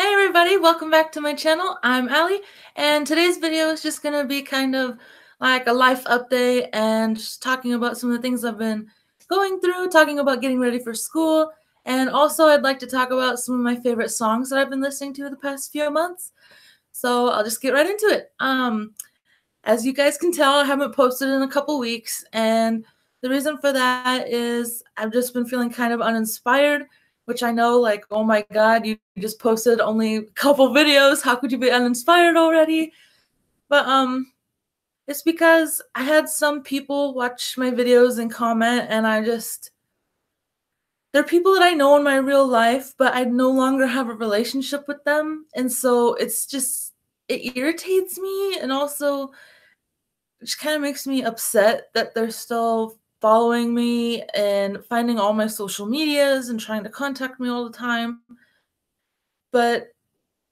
Hey everybody, welcome back to my channel. I'm Aly, and today's video is just going to be kind of like a life update and just talking about some of the things I've been going through, talking about getting ready for school, and also I'd like to talk about some of my favorite songs that I've been listening to the past few months. So I'll just get right into it. As you guys can tell, I haven't posted in a couple weeks, and the reason for that is I've just been feeling kind of uninspired, which I know, like, oh my God, you just posted only a couple videos. How could you be uninspired already? But it's because I had some people watch my videos and comment, and they're people that I know in my real life, but I no longer have a relationship with them, and so it irritates me, and also which kind of makes me upset that they're still following me and finding all my social medias and trying to contact me all the time. But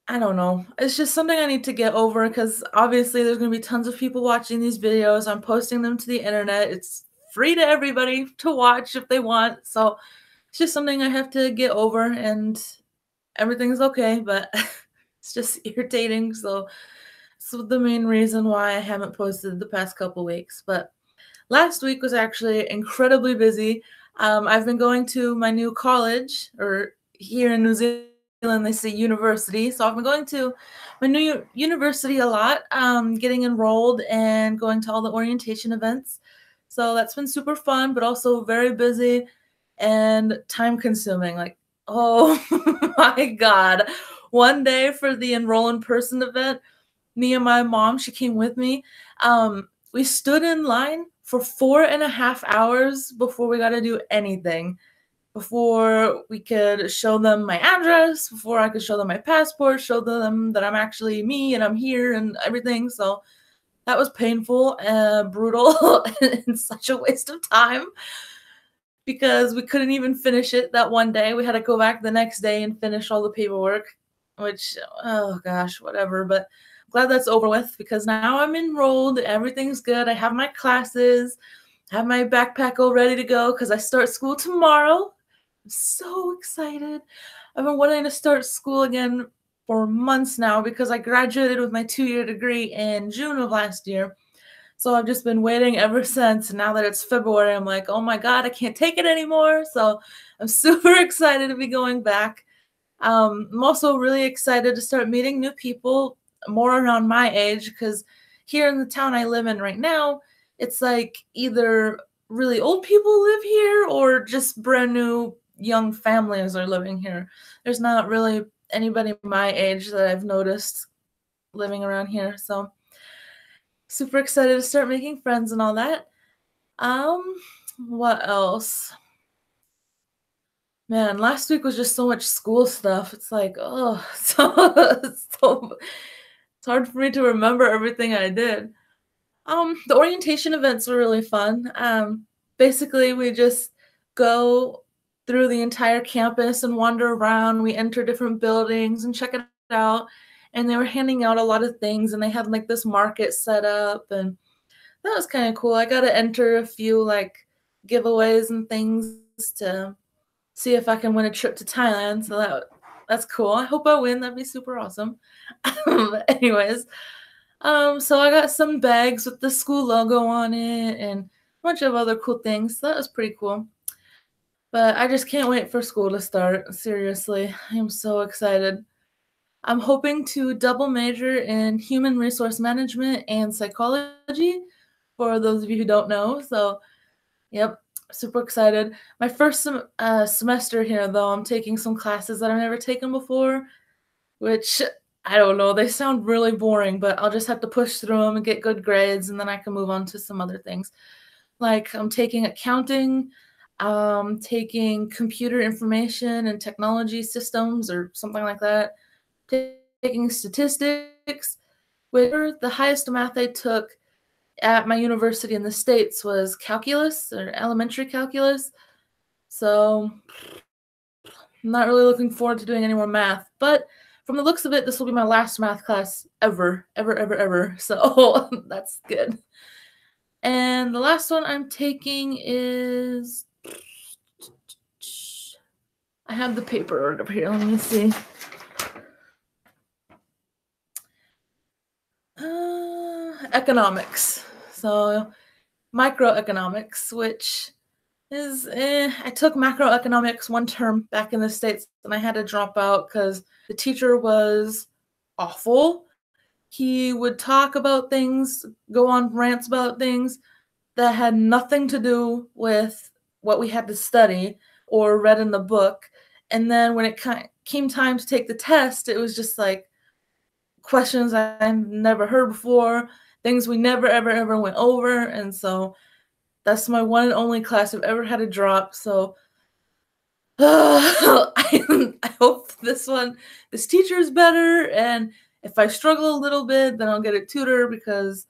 I don't know. It's just something I need to get over because obviously there's going to be tons of people watching these videos. I'm posting them to the internet. It's free to everybody to watch if they want. So it's just something I have to get over, and everything's okay, but it's just irritating. So the main reason why I haven't posted the past couple weeks. But last week was actually incredibly busy. I've been going to my new college, or here in New Zealand, they say university. So I've been going to my new university a lot, getting enrolled and going to all the orientation events. So that's been super fun, but also very busy and time consuming. Like, oh my God. One day for the enroll in person event, me and my mom, she came with me. We stood in line for 4.5 hours before we got to do anything. Before we could show them my address, before I could show them my passport, show them that I'm actually me and I'm here and everything. So that was painful and brutal and such a waste of time because we couldn't even finish it that one day. We had to go back the next day and finish all the paperwork, which, oh gosh, whatever. But glad that's over with because now I'm enrolled. Everything's good. I have my classes, have my backpack all ready to go because I start school tomorrow. I'm so excited. I've been wanting to start school again for months now because I graduated with my 2-year degree in June of last year. So I've just been waiting ever since. And now that it's February, I'm like, oh my God, I can't take it anymore. So I'm super excited to be going back. I'm also really excited to start meeting new people more around my age because here in the town I live in right now, it's like either really old people live here or just brand new young families are living here. There's not really anybody my age that I've noticed living around here. So super excited to start making friends and all that. Um, what else? Man, last week was just so much school stuff. It's like, oh, it's hard for me to remember everything I did. The orientation events were really fun. Basically, we just go through the entire campus and wander around. We enter different buildings and check it out. And they were handing out a lot of things, and they had like this market set up, and that was kind of cool. I got to enter a few like giveaways and things to see if I can win a trip to Thailand. So that's cool. I hope I win. That'd be super awesome. Anyways, so I got some bags with the school logo on it and a bunch of other cool things. So that was pretty cool. But I just can't wait for school to start. Seriously, I'm so excited. I'm hoping to double major in human resource management and psychology, for those of you who don't know. So, yep, super excited. My first semester here, though, I'm taking some classes that I've never taken before, which I don't know. They sound really boring, but I'll just have to push through them and get good grades, and then I can move on to some other things. Like I'm taking accounting, taking computer information and technology systems or something like that, taking statistics. Where the highest math I took at my university in the States was calculus or elementary calculus. So I'm not really looking forward to doing any more math, but from the looks of it, this will be my last math class ever, ever, ever, ever. So that's good. And the last one I'm taking is, I have the paper over here. Let me see. economics. So microeconomics, which is I took macroeconomics one term back in the States and I had to drop out because the teacher was awful. He would talk about things, go on rants about things that had nothing to do with what we had to study or read in the book. And then when it came time to take the test, it was just like questions I've never heard before, things we never, ever, ever went over. And so that's my one and only class I've ever had to drop. So I hope this teacher is better. And if I struggle a little bit, then I'll get a tutor because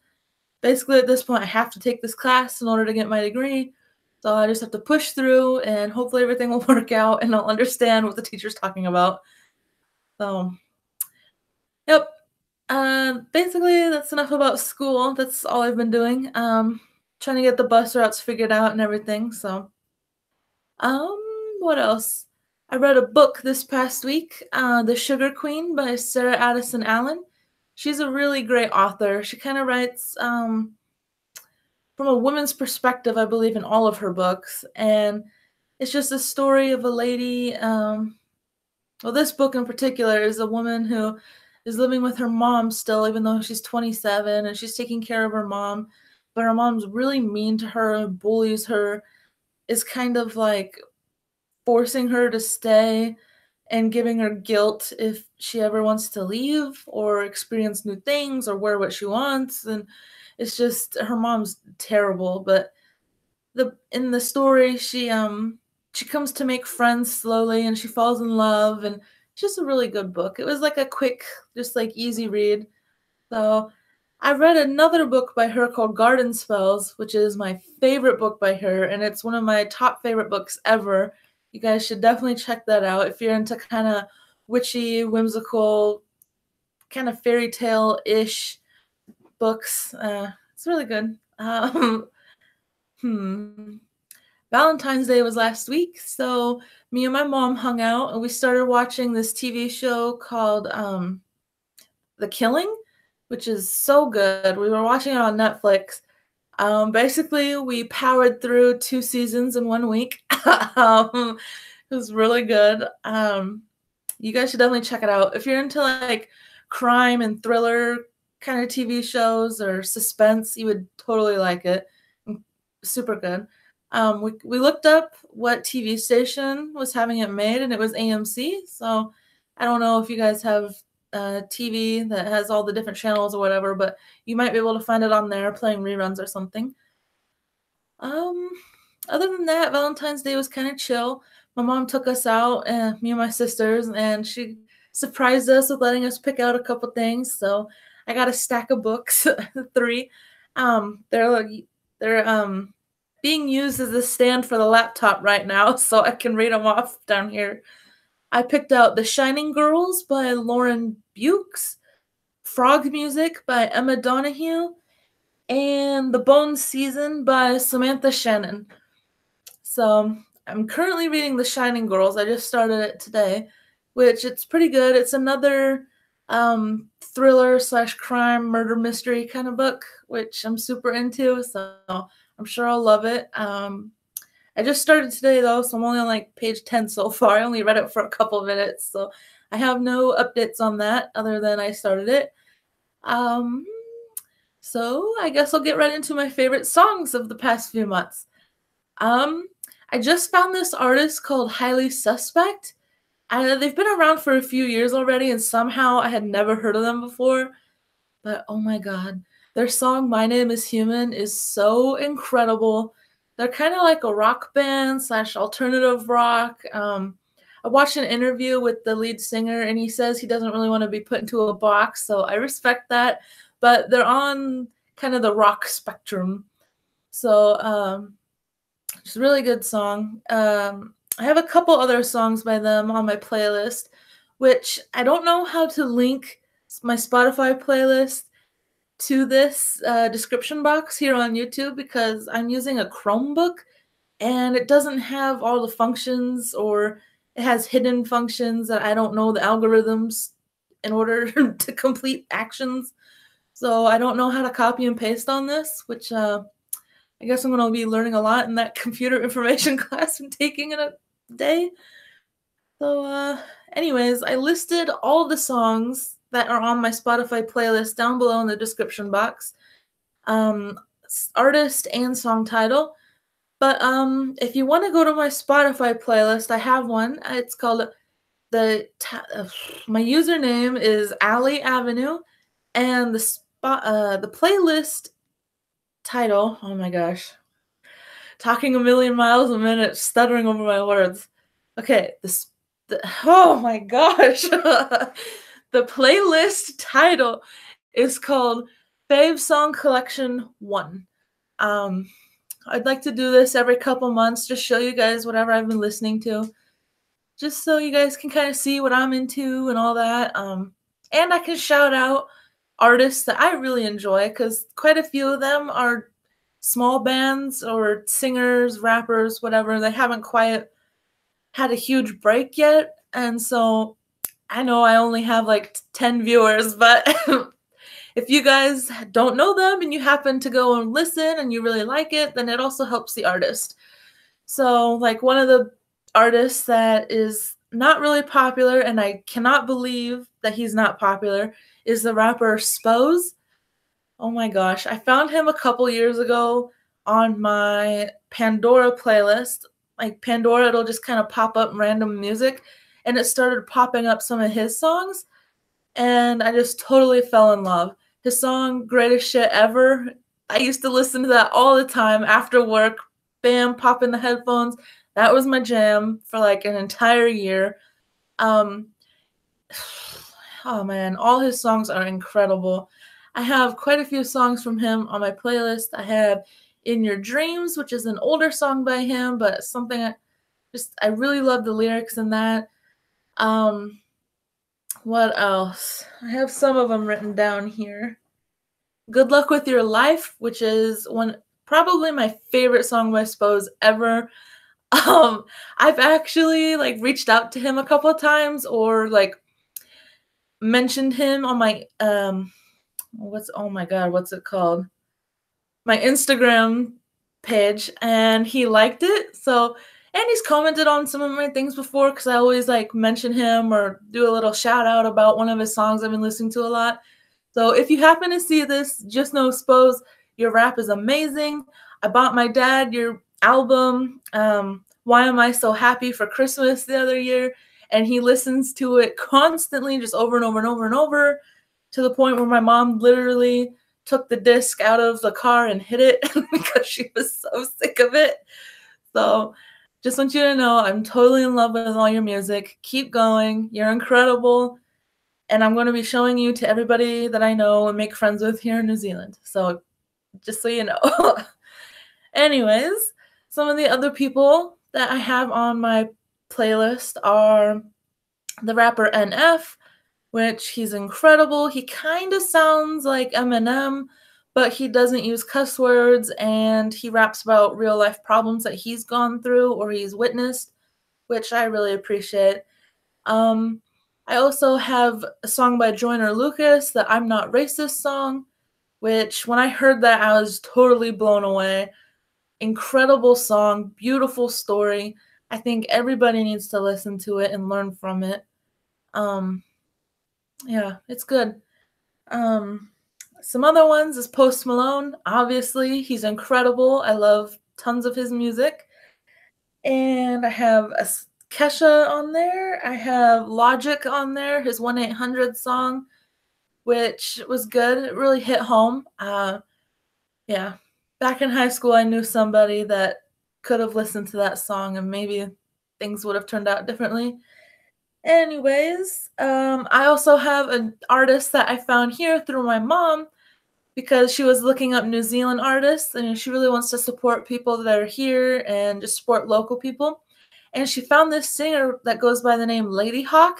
basically at this point I have to take this class in order to get my degree. So I just have to push through and hopefully everything will work out and I'll understand what the teacher's talking about. So, yep. Basically that's enough about school. That's all I've been doing. Trying to get the bus routes figured out and everything. So, um, what else? I read a book this past week, The Sugar Queen by Sarah Addison Allen. She's a really great author. She kind of writes from a woman's perspective, I believe, in all of her books. And it's just a story of a lady. Well, this book in particular is a woman who is living with her mom still, even though she's 27 and she's taking care of her mom. But her mom's really mean to her, bullies her, is kind of like forcing her to stay and giving her guilt if she ever wants to leave or experience new things or wear what she wants. And it's just her mom's terrible. But in the story, she comes to make friends slowly and she falls in love, and it's just a really good book. It was like a quick, just like easy read. So I read another book by her called Garden Spells, which is my favorite book by her, and it's one of my top favorite books ever. You guys should definitely check that out if you're into kind of witchy, whimsical, kind of fairy tale-ish books. It's really good. Valentine's Day was last week, so me and my mom hung out and we started watching this TV show called The Killing, which is so good. We were watching it on Netflix. Basically, we powered through 2 seasons in 1 week. It was really good. You guys should definitely check it out. If you're into like crime and thriller kind of TV shows or suspense, you would totally like it. Super good. We looked up what TV station was having it made, and it was AMC. So I don't know if you guys have TV that has all the different channels or whatever, but you might be able to find it on there playing reruns or something. Other than that, Valentine's Day was kind of chill. My mom took us out, me and my sisters, and she surprised us with letting us pick out a couple things. So I got a stack of books, 3. They're being used as a stand for the laptop right now, so I can read them off down here. I picked out The Shining Girls by Lauren Bukes, Frog Music by Emma Donahue, and The Bones Season by Samantha Shannon. So I'm currently reading The Shining Girls. I just started it today, which it's pretty good. It's another thriller / crime murder mystery kind of book, which I'm super into, so I'm sure I'll love it. I just started today though, so I'm only on like page 10 so far. I only read it for a couple minutes, so I have no updates on that other than I started it. So I guess I'll get right into my favorite songs of the past few months. I just found this artist called Highly Suspect. They've been around for a few years already, and somehow I had never heard of them before. But oh my god, their song My Name is Human is so incredible. They're kind of like a rock band / alternative rock. I watched an interview with the lead singer, and he says he doesn't really want to be put into a box, so I respect that. But they're on kind of the rock spectrum. So it's a really good song. I have a couple other songs by them on my playlist, which I don't know how to link my Spotify playlist to this description box here on YouTube because I'm using a Chromebook and it doesn't have all the functions, or it has hidden functions that I don't know the algorithms in order to complete actions. So I don't know how to copy and paste on this, which I guess I'm gonna be learning a lot in that computer information class I'm taking in a day. So, anyways, I listed all the songs that are on my Spotify playlist down below in the description box. Artist and song title. But if you want to go to my Spotify playlist, I have one. It's called my username is Aly Avenue, and the playlist title. Oh my gosh, talking a million miles a minute, stuttering over my words. Okay, oh my gosh. The playlist title is called Fave Song Collection 1. Um, I'd like to do this every couple months, just show you guys whatever I've been listening to, just so you guys can kind of see what I'm into and all that. And I can shout out artists that I really enjoy because quite a few of them are small bands or singers, rappers, whatever. They haven't quite had a huge break yet. And so I know I only have like 10 viewers, but if you guys don't know them and you happen to go and listen and you really like it, then it also helps the artist. So, like, one of the artists that is not really popular, and I cannot believe that he's not popular, is the rapper Spose. Oh my gosh, I found him a couple years ago on my Pandora playlist. Like Pandora, it'll just kind of pop up random music, and it started popping up some of his songs, and I just totally fell in love. His song Greatest Shit Ever, I used to listen to that all the time after work. Bam, pop in the headphones. That was my jam for like an entire year. Um, oh man, all his songs are incredible. I have quite a few songs from him on my playlist. I have In Your Dreams, which is an older song by him, but something I really love the lyrics in that. What else? I have some of them written down here. Good Luck With Your Life, which is probably my favorite song by Spose ever. I've actually like reached out to him a couple of times or like mentioned him on my oh my god, what's it called? My Instagram page, and he liked it. So, and he's commented on some of my things before because I always like mention him or do a little shout out about one of his songs I've been listening to a lot. So if you happen to see this, just know, Spose, your rap is amazing. I bought my dad your album, Why Am I So Happy for Christmas the other year, and he listens to it constantly, just over and over and over and over, to the point where my mom literally took the disc out of the car and hid it because she was so sick of it. So just want you to know I'm totally in love with all your music. Keep going. You're incredible. And I'm going to be showing you to everybody that I know and make friends with here in New Zealand. So just so you know. Anyways, some of the other people that I have on my playlist are the rapper NF, which he's incredible. He kind of sounds like Eminem, but he doesn't use cuss words, and he raps about real life problems that he's gone through or he's witnessed, which I really appreciate. I also have a song by Joyner Lucas, the I'm Not Racist song, which when I heard that, I was totally blown away. Incredible song, beautiful story. I think everybody needs to listen to it and learn from it. Yeah, it's good. Some other ones is Post Malone. Obviously, he's incredible. I love tons of his music. And I have Kesha on there. I have Logic on there, his 1-800 song, which was good. It really hit home. Yeah. Back in high school, I knew somebody that could have listened to that song and maybe things would have turned out differently. Anyways, I also have an artist that I found here through my mom because she was looking up New Zealand artists and she really wants to support people that are here and just support local people. And she found this singer that goes by the name Ladyhawke.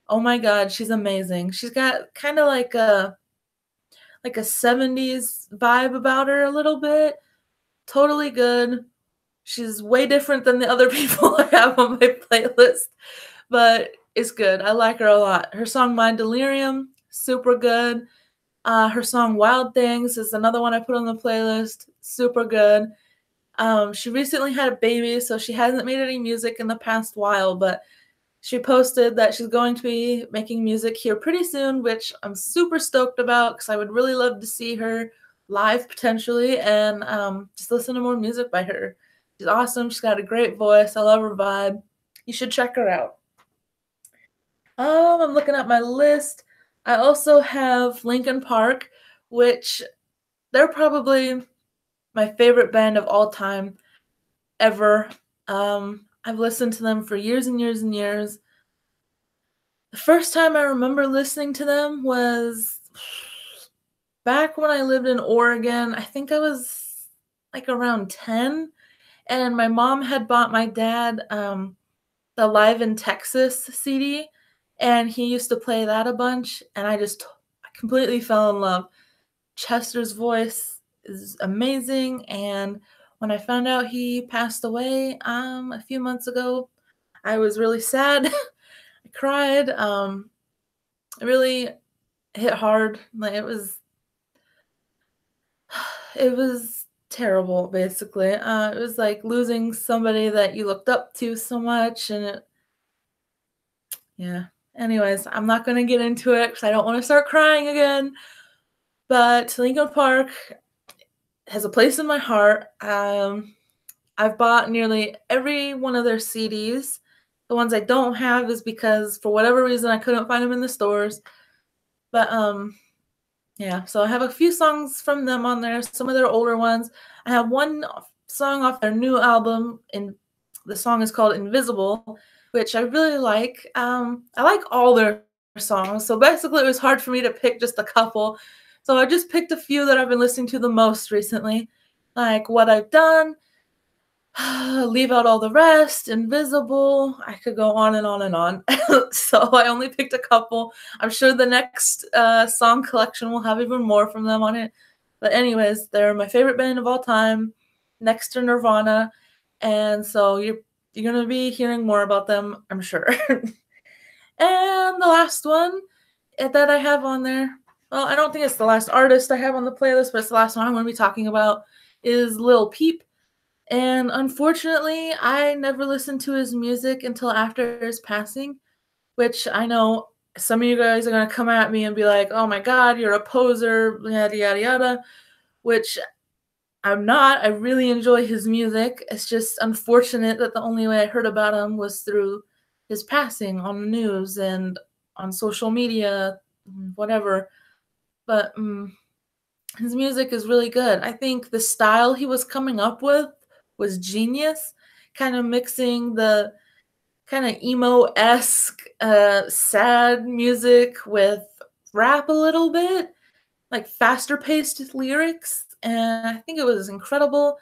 Oh my god, she's amazing. She's got kind of like a 70s vibe about her a little bit. Totally good. She's way different than the other people I have on my playlist, but it's good. I like her a lot. Her song My Delerium, super good. Her song Wild Things is another one I put on the playlist. Super good. She recently had a baby, so she hasn't made any music in the past while, but she posted that she's going to be making music here pretty soon, which I'm super stoked about because I would really love to see her live potentially and just listen to more music by her. She's awesome. She's got a great voice. I love her vibe. You should check her out. I'm looking at my list. I also have Linkin Park, which they're probably my favorite band of all time ever. I've listened to them for years and years and years. The first time I remember listening to them was back when I lived in Oregon. I think I was like around 10, and my mom had bought my dad the Live in Texas CD, and he used to play that a bunch, and I completely fell in love. Chester's voice is amazing, and when I found out he passed away a few months ago, I was really sad. I cried. It really hit hard. Like it was terrible, basically. It was like losing somebody that you looked up to so much, and yeah. Anyways, I'm not gonna get into it because I don't want to start crying again. But Linkin Park has a place in my heart. I've bought nearly every one of their CDs. The ones I don't have is because for whatever reason I couldn't find them in the stores. But yeah, so I have a few songs from them on there, some of their older ones. I have one song off their new album, and the song is called Invisible, which I really like. I like all their songs, so basically it was hard for me to pick just a couple. So I just picked a few that I've been listening to the most recently, like What I've Done, Leave Out All the Rest, Invisible. I could go on and on and on. So I only picked a couple. I'm sure the next song collection will have even more from them on it. But anyways, they're my favorite band of all time, next to Nirvana. And so you're gonna be hearing more about them, I'm sure. And the last one that I have on there, well, I don't think it's the last artist I have on the playlist, but it's the last one I'm gonna be talking about, is Lil Peep. And unfortunately, I never listened to his music until after his passing, which I know some of you guys are going to come at me and be like, oh my God, you're a poser, yada, yada, yada, which I'm not. I really enjoy his music. It's just unfortunate that the only way I heard about him was through his passing on the news and on social media, whatever. But his music is really good. I think the style he was coming up with was genius, kind of mixing the kind of emo-esque, sad music with rap a little bit, like faster paced lyrics, and I think it was incredible.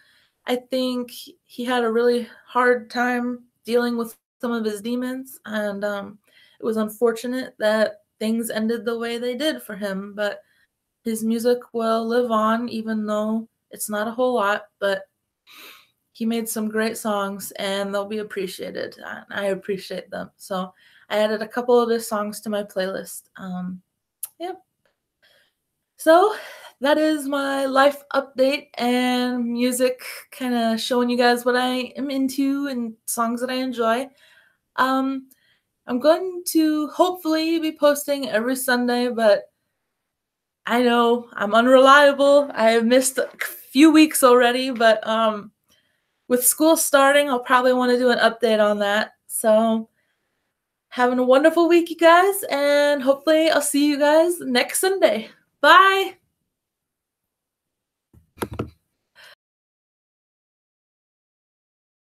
I think he had a really hard time dealing with some of his demons, and it was unfortunate that things ended the way they did for him, but his music will live on even though it's not a whole lot, but he made some great songs and they'll be appreciated. I appreciate them. So I added a couple of his songs to my playlist. Yeah. So that is my life update and music, kind of showing you guys what I am into and songs that I enjoy. Um, I'm going to hopefully be posting every Sunday, but I know I'm unreliable. I have missed a few weeks already, but with school starting, I'll probably want to do an update on that. So, having a wonderful week, you guys, and hopefully I'll see you guys next Sunday. Bye.